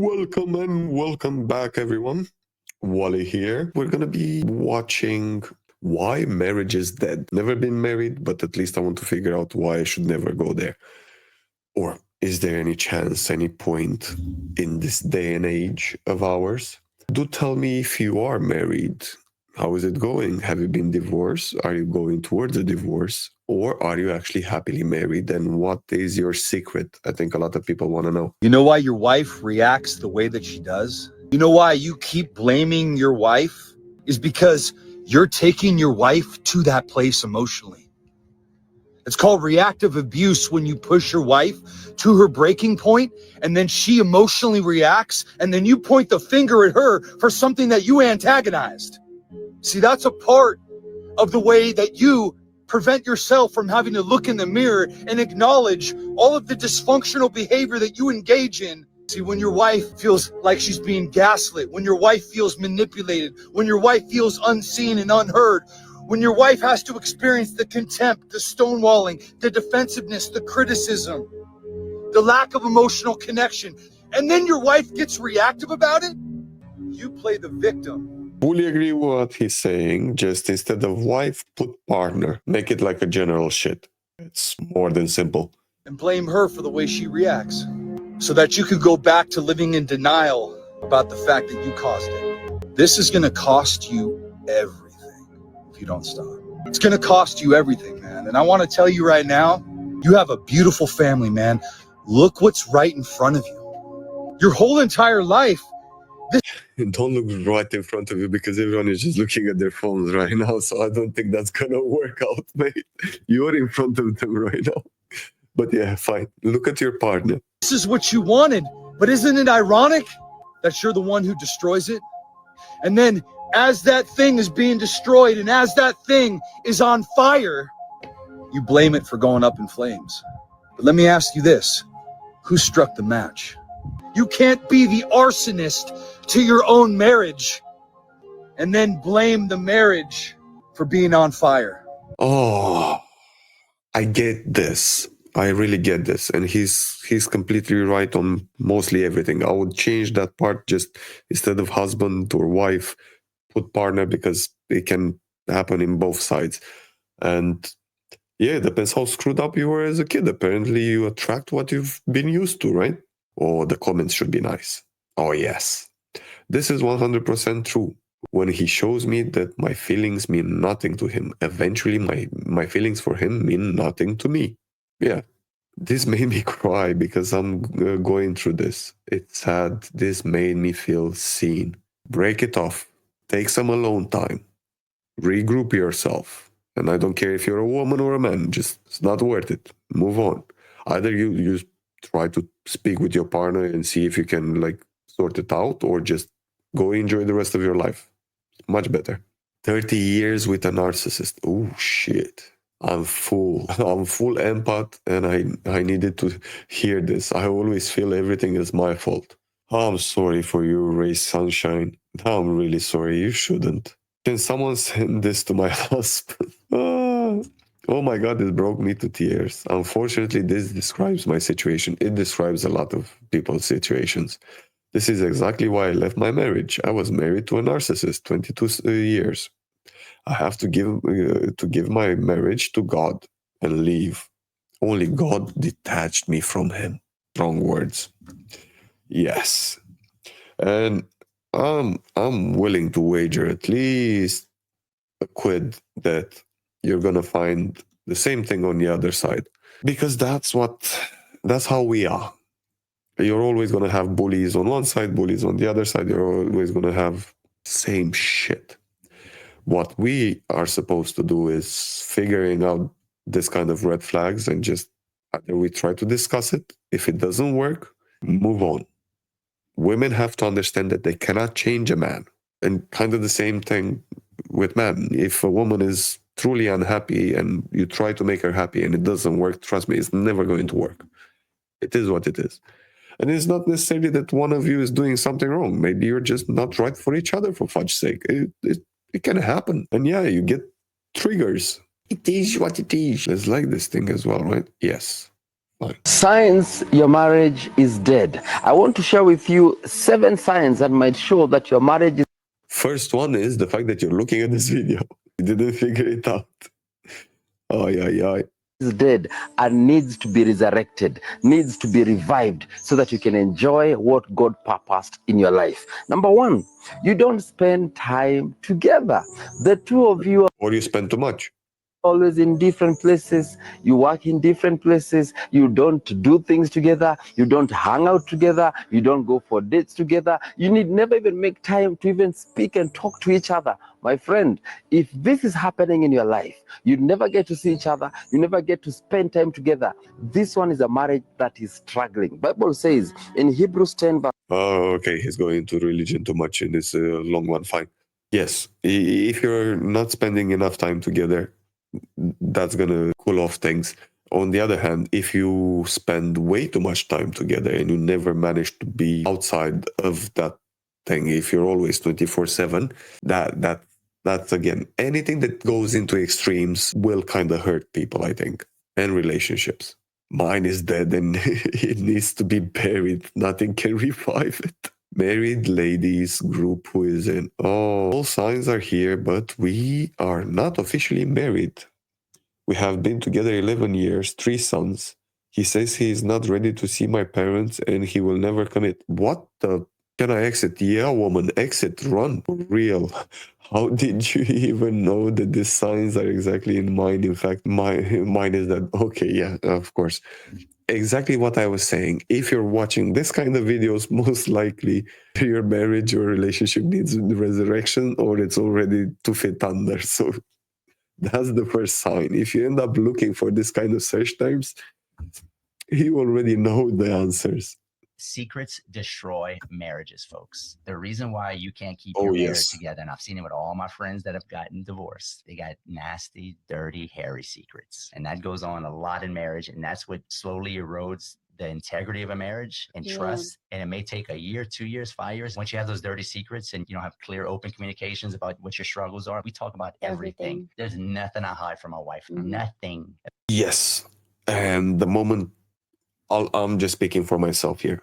Welcome and welcome back, everyone. Wally here. We're going to be watching Why Marriage is Dead. Never been married, but at least I want to figure out why I should never go there. Or is there any chance, any point in this day and age of ours? Do tell me if you are married. How is it going? Have you been divorced? Are you going towards a divorce? Or are you actually happily married? And what is your secret? I think a lot of people want to know. You know why your wife reacts the way that she does? You know why you keep blaming your wife? Is because you're taking your wife to that place emotionally. It's called reactive abuse when you push your wife to her breaking point and then she emotionally reacts and then you point the finger at her for something that you antagonized. See, that's a part of the way that you prevent yourself from having to look in the mirror and acknowledge all of the dysfunctional behavior that you engage in. See, when your wife feels like she's being gaslit, when your wife feels manipulated, when your wife feels unseen and unheard, when your wife has to experience the contempt, the stonewalling, the defensiveness, the criticism, the lack of emotional connection, and then your wife gets reactive about it, you play the victim. Fully agree with what he's saying. Just instead of wife, put partner. Make it like a general shit. It's more than simple. And blame her for the way she reacts so that you could go back to living in denial about the fact that you caused it. This is going to cost you everything if you don't stop. It's going to cost you everything, man. And I want to tell you right now, you have a beautiful family, man. Look what's right in front of you. Your whole entire life. Don't look right in front of you because everyone is just looking at their phones right now. So I don't think that's going to work out, mate. You're in front of them right now. But yeah, fine. Look at your partner. This is what you wanted. But isn't it ironic that you're the one who destroys it? And then as that thing is being destroyed and as that thing is on fire, you blame it for going up in flames. But let me ask you this. Who struck the match? You can't be the arsonist to your own marriage and then blame the marriage for being on fire. Oh, I get this. I really get this. And he's completely right on mostly everything. I would change that part, just instead of husband or wife, put partner, because it can happen in both sides. And yeah, it depends how screwed up you were as a kid. Apparently you attract what you've been used to, right? Or the comments should be nice. Oh yes. This is 100% true. When he shows me that my feelings mean nothing to him, eventually my feelings for him mean nothing to me. Yeah. This made me cry because I'm going through this. It's sad. This made me feel seen. Break it off. Take some alone time. Regroup yourself. And I don't care if you're a woman or a man. Just, it's not worth it. Move on. Either you try to speak with your partner and see if you can like sort it out, or just go enjoy the rest of your life. Much better. 30 years with a narcissist. Oh shit. I'm full empath, and I needed to hear this. I always feel everything is my fault. I'm sorry for you, Ray Sunshine. I'm really sorry. You shouldn't. Can someone send this to my husband? Oh my God, it broke me to tears. Unfortunately, this describes my situation. It describes a lot of people's situations. This is exactly why I left my marriage. I was married to a narcissist, 22 years. I have to give my marriage to God and leave. Only God detached me from him. Wrong words. Yes. And I'm willing to wager at least a quid that you're gonna find the same thing on the other side. Because that's how we are. You're always gonna have bullies on one side, bullies on the other side. You're always gonna have same shit. What we are supposed to do is figuring out this kind of red flags and just either we try to discuss it. If it doesn't work, move on. Women have to understand that they cannot change a man. And kind of the same thing with men. If a woman is truly unhappy and you try to make her happy and it doesn't work, trust me, it's never going to work. It is what it is. And it's not necessarily that one of you is doing something wrong. Maybe you're just not right for each other, for fudge's sake. It can happen. And yeah, you get triggers. It is what it is. It's like this thing as well, right? Yes. Fine. Signs your marriage is dead. I want to share with you 7 signs that might show that your marriage First one is the fact that you're looking at this video. You didn't figure it out. Oh, yeah. is dead and needs to be resurrected, needs to be revived so that you can enjoy what God purposed in your life. Number 1, you don't spend time together. The two of you Or you spend too much. always in different places, you work in different places, you don't do things together, you don't hang out together, you don't go for dates together, you need never even make time to even speak and talk to each other. My friend, if this is happening in your life, you never get to see each other, you never get to spend time together, this one is a marriage that is struggling. Bible says in Hebrews 10 verse Oh, okay. He's going into religion too much in this long one. Fine. Yes. If you're not spending enough time together, that's going to cool off things. On the other hand, if you spend way too much time together and you never manage to be outside of that thing, if you're always 24/7, that's again, anything that goes into extremes will kind of hurt people, I think, and relationships. Mine is dead and it needs to be buried. Nothing can revive it. Married ladies group who is in. Oh, all signs are here, but we are not officially married. We have been together 11 years, 3 sons. He says he is not ready to see my parents and he will never commit. What the? Can I exit? Yeah, woman, exit, run. For real. How did you even know that these signs are exactly in mine? In fact, mine is that, okay, yeah, of course. Exactly what I was saying. If you're watching this kind of videos, most likely your marriage or relationship needs resurrection or it's already to fit under. So that's the first sign. If you end up looking for this kind of search terms, you already know the answers. Secrets destroy marriages, folks. The reason why you can't keep Oh, your marriage yes. together, and I've seen it with all my friends that have gotten divorced, they got nasty, dirty, hairy secrets. And that goes on a lot in marriage. And that's what slowly erodes the integrity of a marriage and trust. And it may take a year, 2 years, 5 years. Once you have those dirty secrets and you don't have clear, open communications about what your struggles are, we talk about everything. There's nothing I hide from my wife. Nothing. Yes. And the moment I'm just speaking for myself here.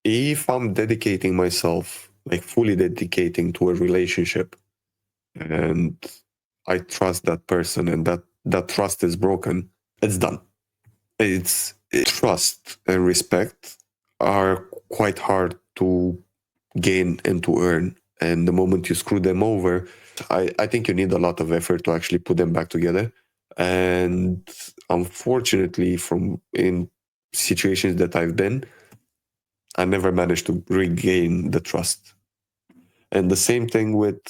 If I'm dedicating myself, like fully dedicating to a relationship, and I trust that person and that trust is broken, it's done. Trust and respect are quite hard to gain and to earn. And the moment you screw them over, I think you need a lot of effort to actually put them back together. And unfortunately, from in situations that I've been, I never managed to regain the trust. And the same thing with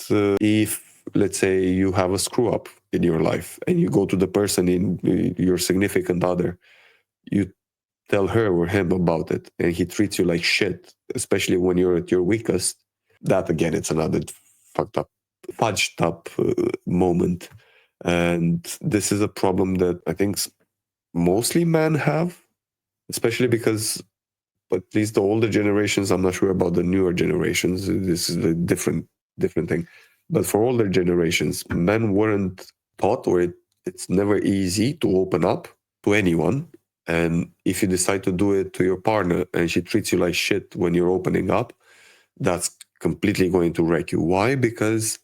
if, let's say, you have a screw up in your life and you go to the person in your significant other, you tell her or him about it, and he treats you like shit, especially when you're at your weakest. That again, it's another fudged up moment. And this is a problem that I think mostly men have, especially because at least the older generations, I'm not sure about the newer generations. This is a different thing. But for older generations, men weren't taught, or it's never easy to open up to anyone. And if you decide to do it to your partner and she treats you like shit when you're opening up, that's completely going to wreck you. Why? Because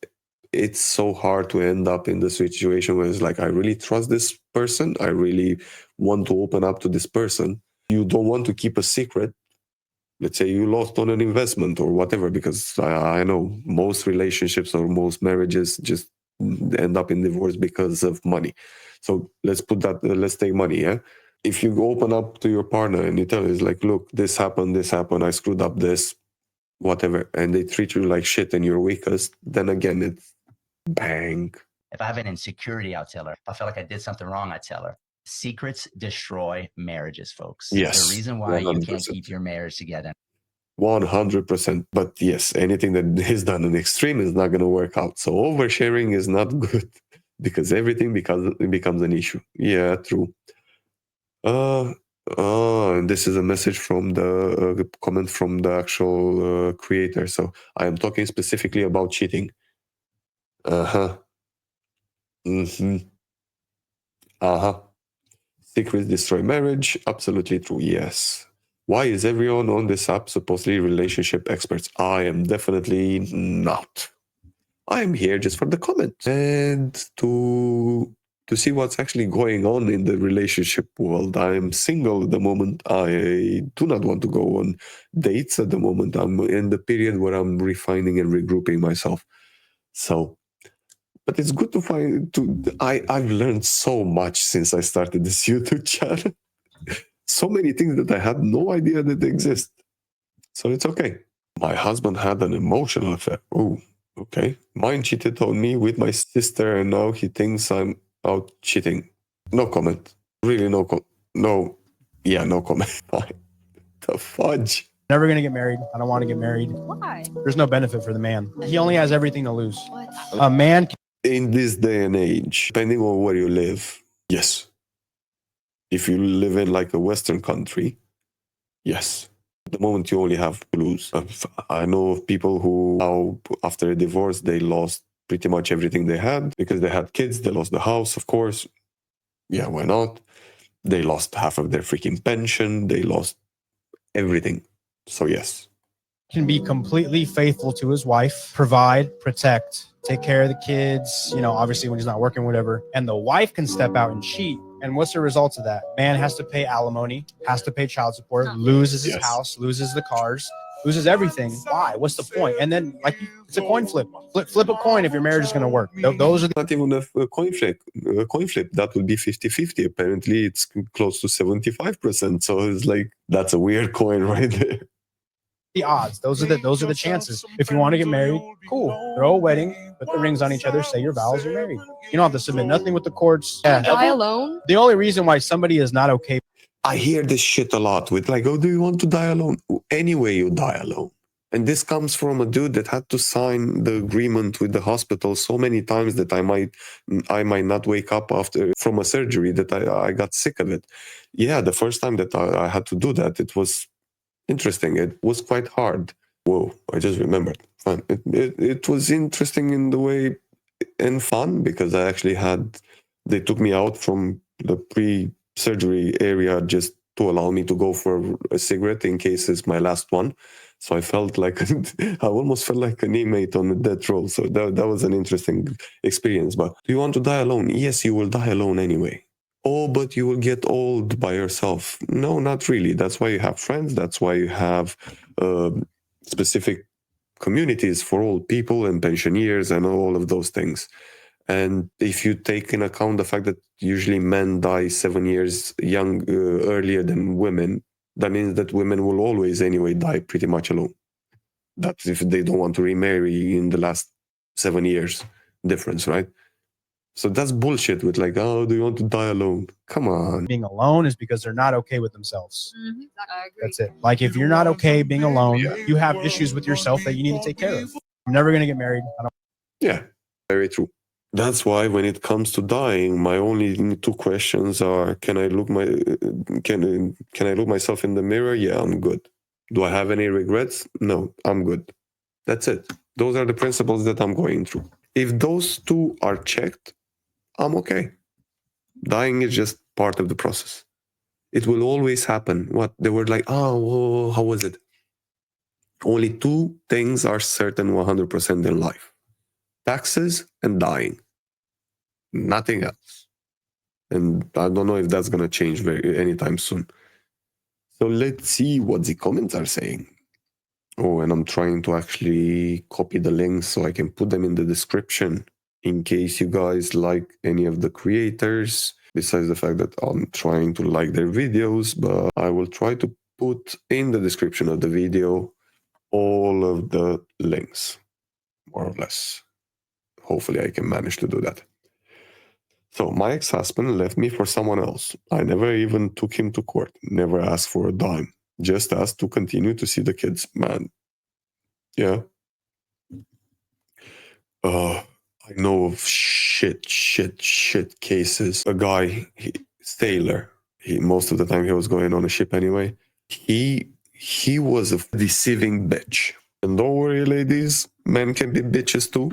it's so hard to end up in the situation where it's like, I really trust this person. I really want to open up to this person. You don't want to keep a secret. Let's say you lost on an investment or whatever, because I know most relationships or most marriages just end up in divorce because of money. So let's take money. Yeah. If you open up to your partner and you tell us like, look, this happened, I screwed up this, whatever, and they treat you like shit and you're weakest, then again, it's bang. If I have an insecurity, I'll tell her. If I feel like I did something wrong, I tell her. Secrets destroy marriages, folks. Yes. The reason why 100%. you can't keep your marriage together. 100%. But yes, anything that is done in extreme is not going to work out. So oversharing is not good because everything becomes an issue. Yeah, true. And this is a message from the comment from the actual creator. So I am talking specifically about cheating. Uh-huh. Mm-hmm. Uh-huh. Secrets destroy marriage. Absolutely true. Yes. Why is everyone on this app supposedly relationship experts? I am definitely not. I am here just for the comments and to see what's actually going on in the relationship world. I am single at the moment. I do not want to go on dates at the moment. I'm in the period where I'm refining and regrouping myself. So, but it's good to find. I've learned so much since I started this YouTube channel. So many things that I had no idea that exist. So it's okay. My husband had an emotional affair. Oh, okay. Mine cheated on me with my sister, and now he thinks I'm out cheating. No comment. Really, no. Yeah, no comment. The fudge. Never gonna get married. I don't want to get married. Why? There's no benefit for the man. He only has everything to lose. What? A man In this day and age, depending on where you live, yes. If you live in like a Western country, yes. At the moment, you only have to lose. I know of people who now, after a divorce, they lost pretty much everything they had because they had kids. They lost the house, of course. Yeah, why not? They lost half of their freaking pension. They lost everything. So yes. can be completely faithful to his wife, provide, protect, take care of the kids, obviously when he's not working, whatever. And the wife can step out and cheat. And what's the results of that? Man has to pay alimony, has to pay child support, loses his house, loses the cars, loses everything. Why? What's the point? And then, it's a coin flip. Flip a coin if your marriage is going to work. Those are not even a coin flip. That would be 50-50. Apparently, it's close to 75%. So it's like, that's a weird coin right there. the odds. Those are the chances. If you want to get married, cool. Throw a wedding, put the rings on each other, say your vows, you're married. You don't have to submit nothing with the courts. Yeah. Die alone? The only reason why somebody is not okay. I hear this shit a lot with like, oh, do you want to die alone? Anyway, you die alone. And this comes from a dude that had to sign the agreement with the hospital so many times that I might not wake up from a surgery, that I got sick of it. Yeah, the first time that I had to do that, it was interesting. It was quite hard. Whoa, I just remembered. It was interesting in the way and fun because they took me out from the pre-surgery area just to allow me to go for a cigarette in case it's my last one. So I felt like, I almost felt like an inmate on a death row. So that was an interesting experience. But do you want to die alone? Yes, you will die alone anyway. Oh, but you will get old by yourself. No, not really. That's why you have friends. That's why you have specific communities for old people and pensioners and all of those things. And if you take in account the fact that usually men die 7 years earlier than women, that means that women will always anyway die pretty much alone. That's if they don't want to remarry in the last 7 years difference, right? So that's bullshit with like, oh, do you want to die alone? Come on. Being alone is because they're not okay with themselves. Mm-hmm. I agree. That's it. Like if you're not okay being alone, you have issues with yourself that you need to take care of. I'm never going to get married. Yeah, very true. That's why when it comes to dying, my only two questions are: can I look myself in the mirror? Yeah, I'm good. Do I have any regrets? No, I'm good. That's it. Those are the principles that I'm going through. If those two are checked, I'm okay. Dying is just part of the process. It will always happen. What? They were like, oh, how was it? Only two things are certain 100% in life: taxes and dying. Nothing else. And I don't know if that's going to change anytime soon. So let's see what the comments are saying. Oh, and I'm trying to actually copy the links so I can put them in the description in case you guys like any of the creators. Besides the fact that I'm trying to like their videos, but I will try to put in the description of the video all of the links, more or less. Hopefully I can manage to do that. So my ex-husband left me for someone else. I never even took him to court, never asked for a dime, just asked to continue to see the kids. Man, yeah. I know of shit cases. A guy, sailor, most of the time he was going on a ship anyway. He was a deceiving bitch. And don't worry, ladies, men can be bitches too.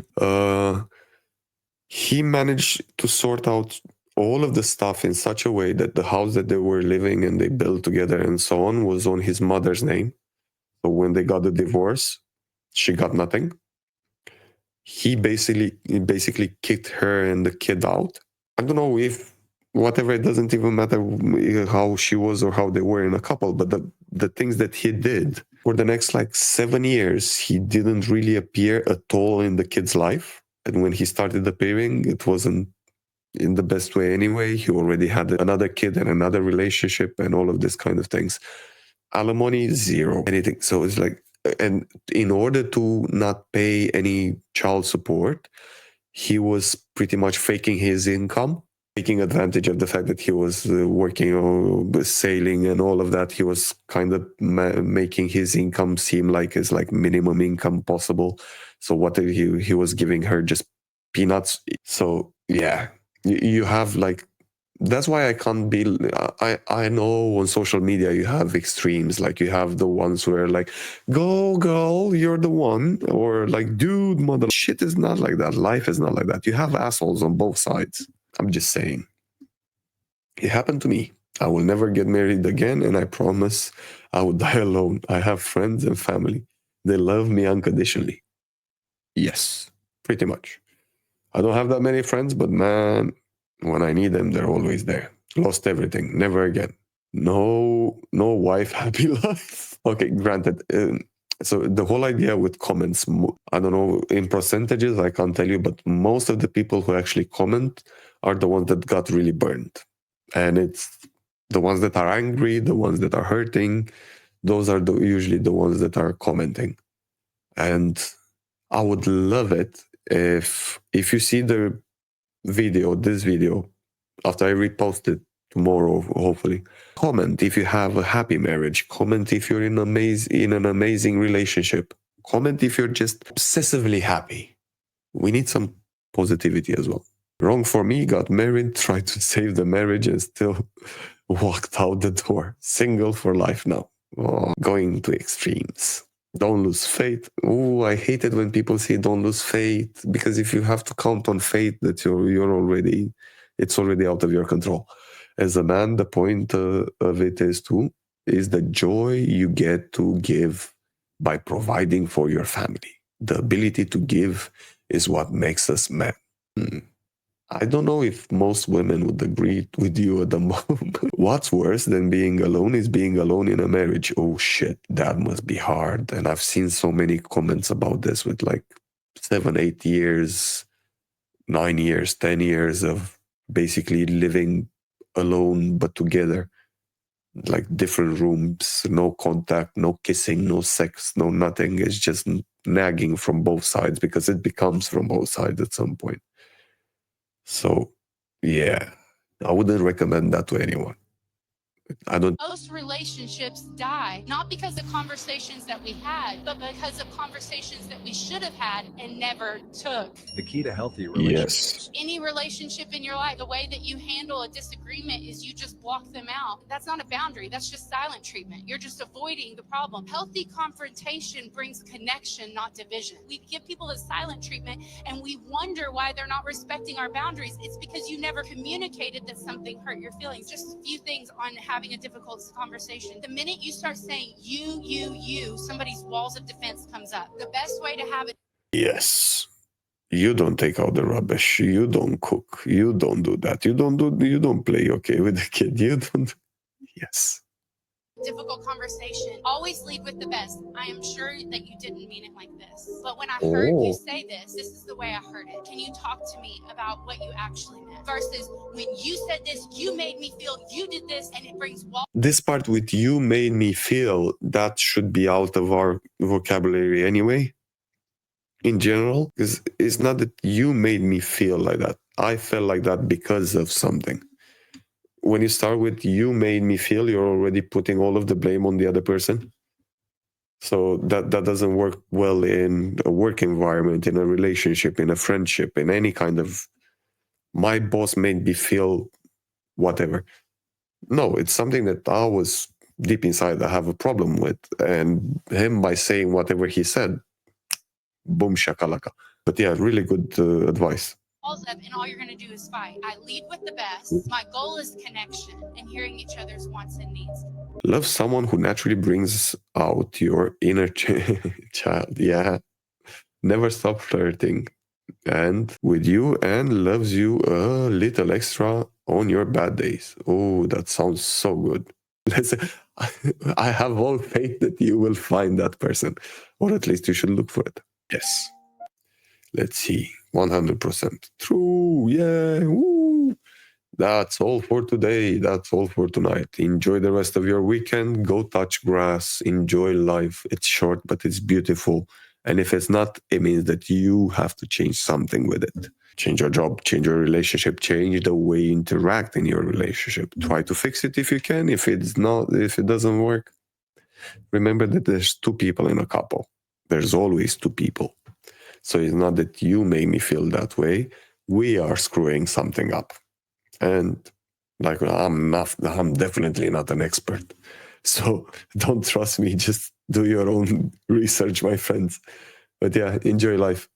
He managed to sort out all of the stuff in such a way that the house that they were living and they built together and so on was on his mother's name. So when they got the divorce, she got nothing. He basically kicked her and the kid out. I don't know if whatever, it doesn't even matter how she was or how they were in a couple, but the things that he did for the next like 7 years, he didn't really appear at all in the kid's life. And when he started appearing, it wasn't in the best way anyway. He already had another kid and another relationship and all of this kind of things. Alimony, zero, anything. So it's like, and in order to not pay any child support, he was pretty much faking his income, taking advantage of the fact that he was working on sailing and all of that. He was kind of making his income seem like as like minimum income possible. So what he was giving her just peanuts. So yeah, you have like, that's why I can't be, I know on social media you have extremes, like you have the ones where like, go girl, you're the one, or like, dude, mother, shit is not like that. Life is not like that. You have assholes on both sides. I'm just saying. It happened to me. I will never get married again, and I promise I will die alone. I have friends and family. They love me unconditionally. Yes, pretty much. I don't have that many friends, but man, when I need them, they're always there. Lost everything. Never again. No wife, happy life. Okay, granted. So the whole idea with comments, I don't know, in percentages, I can't tell you, but most of the people who actually comment are the ones that got really burned. And it's the ones that are angry, the ones that are hurting. Those are usually the ones that are commenting. And I would love it if you see this video, after I repost it tomorrow, hopefully, comment if you have a happy marriage. Comment if you're in an amazing relationship. Comment if you're just obsessively happy. We need some positivity as well. Wrong for me, got married, tried to save the marriage and still walked out the door. Single for life now. Oh, going to extremes. Don't lose faith. Oh, I hate it when people say don't lose faith, because if you have to count on faith, that it's already out of your control. As a man, the point of it is the joy you get to give by providing for your family. The ability to give is what makes us men. I don't know if most women would agree with you at the moment. What's worse than being alone is being alone in a marriage. Oh shit, that must be hard. And I've seen so many comments about this with like 7, 8 years, 9 years, 10 years of basically living alone but together. Like different rooms, no contact, no kissing, no sex, no nothing. It's just nagging from both sides, because it becomes from both sides at some point. So, yeah, I wouldn't recommend that to anyone. Most relationships die, not because of conversations that we had, but because of conversations that we should have had and never took. The key to healthy relationships. Yes. Any relationship in your life, the way that you handle a disagreement is you just block them out. That's not a boundary. That's just silent treatment. You're just avoiding the problem. Healthy confrontation brings connection, not division. We give people the silent treatment and we wonder why they're not respecting our boundaries. It's because you never communicated that something hurt your feelings. Just a few things on having a difficult conversation. The minute you start saying you, somebody's walls of defense comes up. The best way to have it. Yes. You don't take out the rubbish. You don't cook. You don't do that. You don't play okay with the kid. You don't. Yes. Difficult conversation. Always lead with the best. I am sure that you didn't mean it like this. But when I heard you say this is the way I heard it. Can you talk to me about what you actually meant? Versus when you said this, you made me feel you did this, and it brings this part with you made me feel, that should be out of our vocabulary anyway. In general, because it's not that you made me feel like that. I felt like that because of something. When you start with you made me feel, you're already putting all of the blame on the other person. So that doesn't work well in a work environment, in a relationship, in a friendship, in any kind of, my boss made me feel whatever. No, it's something that I was deep inside I have a problem with. And him, by saying whatever he said, boom shakalaka. But yeah, really good advice. walls up and all you're going to do is fight. I lead with the best. My goal is connection and hearing each other's wants and needs. Love someone who naturally brings out your inner child. Yeah. Never stop flirting and with you and loves you a little extra on your bad days. Oh, that sounds so good. I have all faith that you will find that person, or at least you should look for it. Yes. Let's see. 100% true. Yeah. Woo. That's all for today. That's all for tonight. Enjoy the rest of your weekend. Go touch grass. Enjoy life. It's short, but it's beautiful. And if it's not, it means that you have to change something with it. Change your job, change your relationship, change the way you interact in your relationship. Try to fix it if you can. If it doesn't work, remember that there's two people in a couple. There's always two people. So it's not that you make me feel that way. We are screwing something up. And like, I'm definitely not an expert. So don't trust me. Just do your own research, my friends. But yeah, enjoy life.